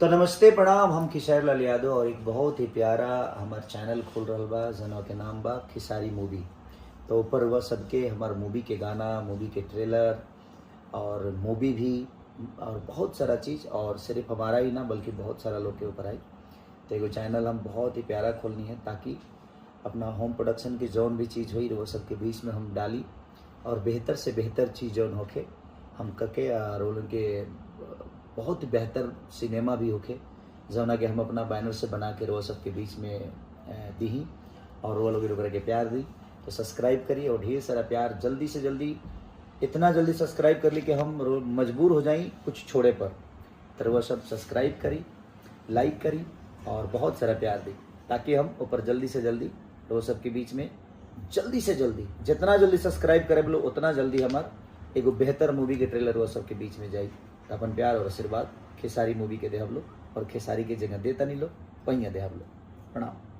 तो नमस्ते प्रणाम, हम खेसारी लाल यादव और एक बहुत ही प्यारा हमार चैनल खुल रहल बा जना के नाम बा खेसारी मूवी। तो ऊपर वह सबके हमार मूवी के गाना, मूवी के ट्रेलर और मूवी भी और बहुत सारा चीज़, और सिर्फ हमारा ही ना बल्कि बहुत सारा लोग के ऊपर आई। तो एगो चैनल हम बहुत ही प्यारा खोलनी है ताकि अपना होम प्रोडक्शन की जौन भी चीज़ हुई वो सबके बीच में हम डाली और बेहतर से बेहतर चीज़ जौन होके हम करके और उनके बहुत ही बेहतर सिनेमा भी होके जौना कि हम अपना बैनर से बना के वो सबके बीच में दी और वो लोग के प्यार दी। तो सब्सक्राइब करिए और ढेर सारा प्यार, जल्दी से जल्दी, इतना जल्दी सब्सक्राइब कर ली कि हम मजबूर हो जाएं कुछ छोड़े पर। तो वह सब सब्सक्राइब करी, लाइक करी और बहुत सारा प्यार दी ताकि हम ऊपर जल्दी से जल्दी वो सबके बीच में जल्दी से जल्दी, जितना जल्दी सब्सक्राइब करे बोलो उतना जल्दी हमार एगो बेहतर मूवी के ट्रेलर वो सबके बीच में जाई। तो अपन प्यार और आशीर्वाद खेसारी मूवी के दे हम लोग और खेसारी के जगह देता नहीं लोग वहीं दे हम लोग। प्रणाम।